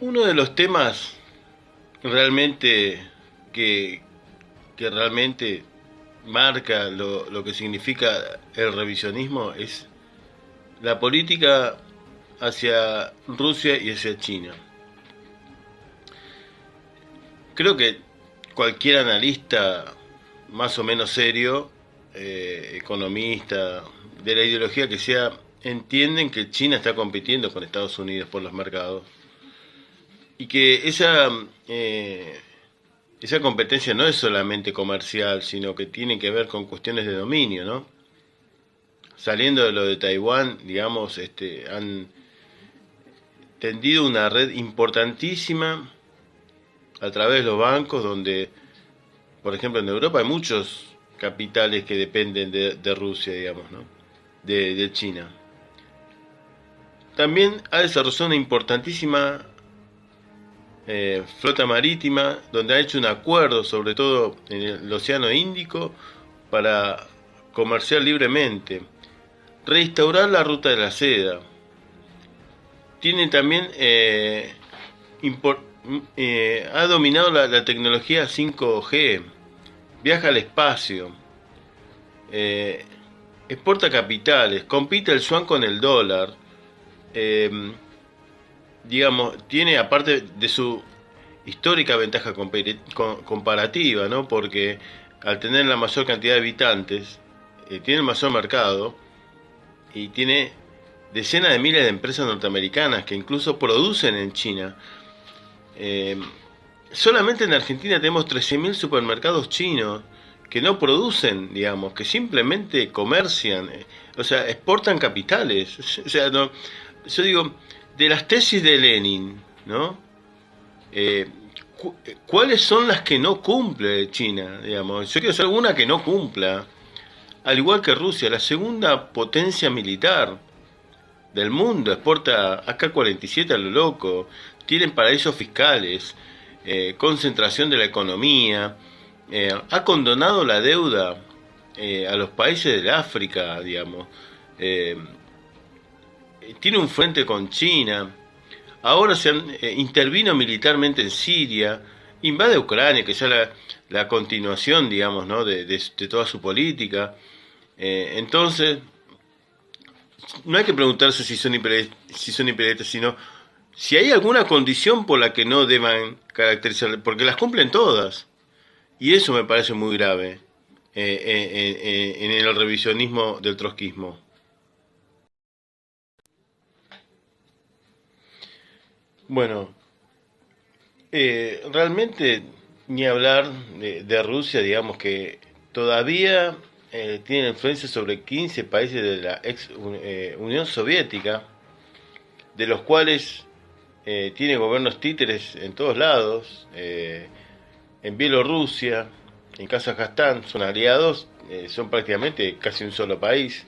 Uno de los temas realmente que, que realmente marca lo que significa el revisionismo es la política hacia Rusia y hacia China. Creo que cualquier analista más o menos serio, economista, de la ideología que sea, entienden que China está compitiendo con Estados Unidos por los mercados y que esa competencia no es solamente comercial, sino que tiene que ver con cuestiones de dominio, ¿no? Saliendo de lo de Taiwán, digamos, han tendido una red importantísima a través de los bancos, donde, por ejemplo, en Europa hay muchos capitales que dependen de Rusia, digamos, ¿no? De China. También ha desarrollado una importantísima flota marítima, donde ha hecho un acuerdo, sobre todo en el Océano Índico, para comerciar libremente. Restaurar la ruta de la seda. Tiene también, ha dominado la tecnología 5G, viaja al espacio, eh, exporta capitales, compite el yuan con el dólar, eh, digamos, tiene aparte de su histórica ventaja comparativa, ¿no? Porque al tener la mayor cantidad de habitantes, tiene el mayor mercado y tiene decenas de miles de empresas norteamericanas que incluso producen en China. Eh, Solamente en Argentina tenemos 13.000 supermercados chinos que no producen, digamos, que simplemente comercian, o sea, exportan capitales. O sea, no, yo digo, de las tesis de Lenin, ¿no? Eh, ¿Cuáles son las que no cumple China? Digamos, yo quiero saber una que no cumpla, al igual que Rusia, la segunda potencia militar del mundo, exporta AK-47 a lo loco, tienen paraísos fiscales, concentración de la economía, ha condonado la deuda a los países del África, digamos, eh, tiene un frente con China, ahora intervino militarmente en Siria, invade Ucrania, que ya la continuación, digamos, ¿no? de toda su política. Entonces, no hay que preguntarse si son imperialistas, sino si hay alguna condición por la que no deban caracterizar, porque las cumplen todas. Y eso me parece muy grave en el revisionismo del trotskismo. Bueno, realmente ni hablar de Rusia, digamos que todavía tiene influencia sobre 15 países de la ex Unión Soviética, de los cuales tiene gobiernos títeres en todos lados, en Bielorrusia, en Kazajstán, son aliados, son prácticamente casi un solo país,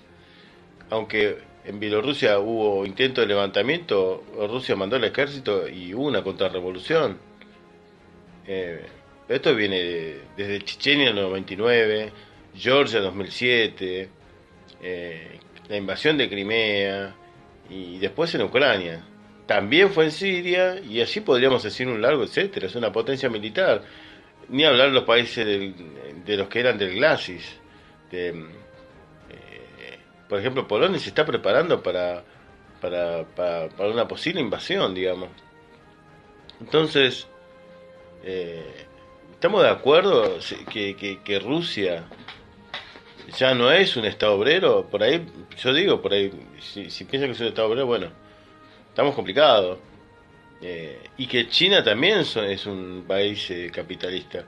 aunque en Bielorrusia hubo intento de levantamiento, Rusia mandó el ejército y hubo una contrarrevolución. Eh, Esto viene desde Chechenia en el 99, Georgia en 2007, la invasión de Crimea y después en Ucrania. También fue en Siria y así podríamos decir un largo etcétera. Es una potencia militar. Ni hablar de los países de los que eran del Glasis. Por ejemplo, Polonia se está preparando para una posible invasión, digamos. Entonces, eh, ¿estamos de acuerdo que Rusia ya no es un Estado obrero? Por ahí, yo digo, por ahí, si piensan que es un Estado obrero, bueno, estamos complicados. Y que China también es un país capitalista.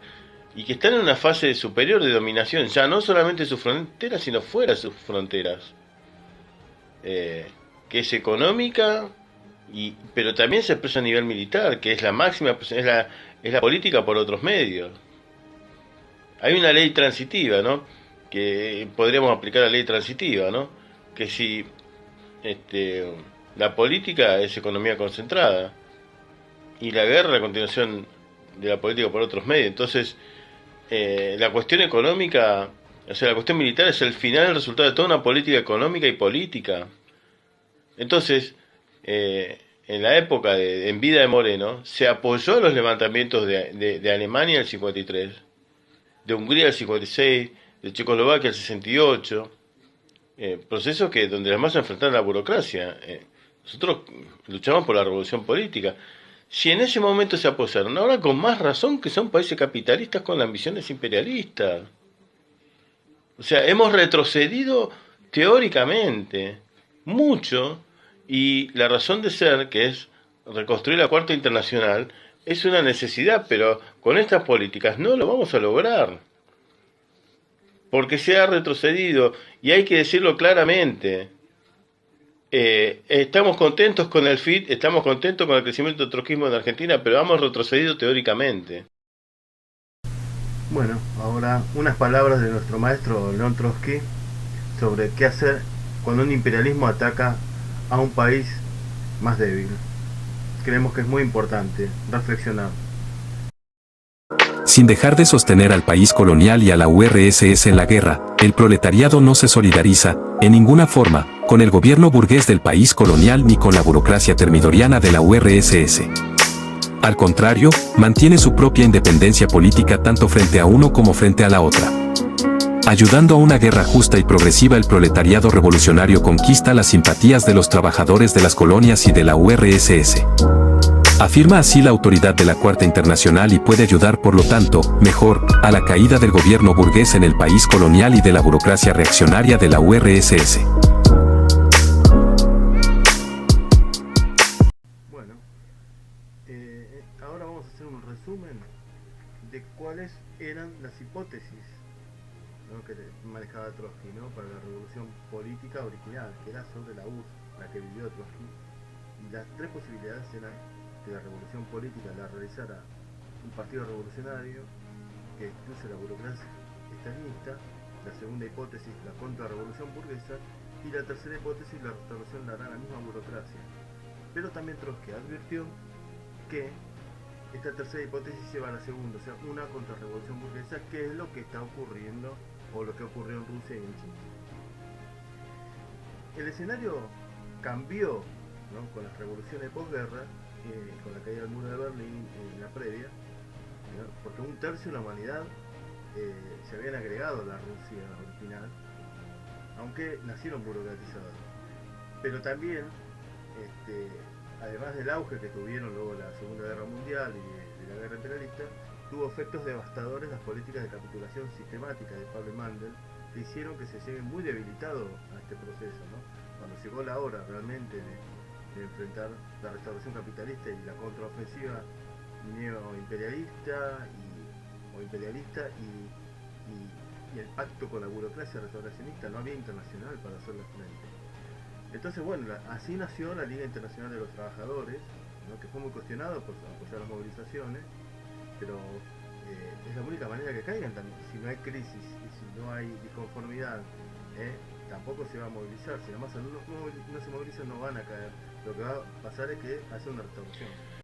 Y que están en una fase superior de dominación, ya no solamente de sus fronteras, sino fuera de sus fronteras. Eh, que es económica, pero también se expresa a nivel militar, que es la máxima, es la política por otros medios. Hay una ley transitiva, ¿no? Que podríamos aplicar la ley transitiva, ¿no? Que si este, la política es economía concentrada y la guerra a continuación de la política por otros medios. Entonces, la cuestión económica, o sea, la cuestión militar es el final, el resultado de toda una política económica y política. Entonces, en la época en vida de Moreno, se apoyó a los levantamientos de Alemania en el 53, de Hungría en el 56, de Checoslovaquia en el 68, procesos que donde las masas enfrentaron a la burocracia. Nosotros luchamos por la revolución política. Si en ese momento se apoyaron, ahora con más razón que son países capitalistas con ambiciones imperialistas. O sea, hemos retrocedido teóricamente mucho y la razón de ser, que es reconstruir la Cuarta Internacional, es una necesidad, pero con estas políticas no lo vamos a lograr. Porque se ha retrocedido y hay que decirlo claramente. Estamos contentos con el FIT, estamos contentos con el crecimiento del trotskismo en Argentina, pero hemos retrocedido teóricamente. Bueno, ahora unas palabras de nuestro maestro León Trotsky sobre qué hacer cuando un imperialismo ataca a un país más débil. Creemos que es muy importante reflexionar. Sin dejar de sostener al país colonial y a la URSS en la guerra, el proletariado no se solidariza, en ninguna forma, con el gobierno burgués del país colonial ni con la burocracia termidoriana de la URSS. Al contrario, mantiene su propia independencia política tanto frente a uno como frente a la otra. Ayudando a una guerra justa y progresiva, el proletariado revolucionario conquista las simpatías de los trabajadores de las colonias y de la URSS. Afirma así la autoridad de la Cuarta Internacional y puede ayudar, por lo tanto, mejor, a la caída del gobierno burgués en el país colonial y de la burocracia reaccionaria de la URSS. Bueno, ahora vamos a hacer un resumen de cuáles eran las hipótesis, ¿no?, que manejaba Trotsky, ¿no?, para la revolución política original, que era sobre la URSS, la que vivió Trotsky. Y las tres posibilidades eran que la revolución política la realizara un partido revolucionario que excluye la burocracia estalinista, la segunda hipótesis la contrarrevolución burguesa y la tercera hipótesis la restauración la hará la misma burocracia. Pero también Trotsky advirtió que esta tercera hipótesis lleva a la segunda, o sea, una contrarrevolución burguesa, que es lo que está ocurriendo o lo que ocurrió en Rusia y en China. El escenario cambió, ¿no?, con las revoluciones posguerra, con la caída del muro de Berlín en la previa, ¿no?, porque un tercio de la humanidad se habían agregado a la Rusia original, aunque nacieron burocratizados. Pero también, además del auge que tuvieron luego la Segunda Guerra Mundial y de la guerra imperialista, tuvo efectos devastadores las políticas de capitulación sistemática de Pablo Mandel, que hicieron que se llegue muy debilitado a este proceso, ¿no? Cuando llegó la hora realmente de enfrentar la restauración capitalista y la contraofensiva neoimperialista o imperialista y el pacto con la burocracia restauracionista, no había internacional para hacerle frente. Entonces, bueno, así nació la Liga Internacional de los Trabajadores, ¿no?, que fue muy cuestionado por apoyar las movilizaciones, pero es la única manera que caigan también. Si no hay crisis y si no hay disconformidad, tampoco se va a movilizar. Si las masas no se movilizan, no van a caer. Lo que va a pasar es que hace una restauración.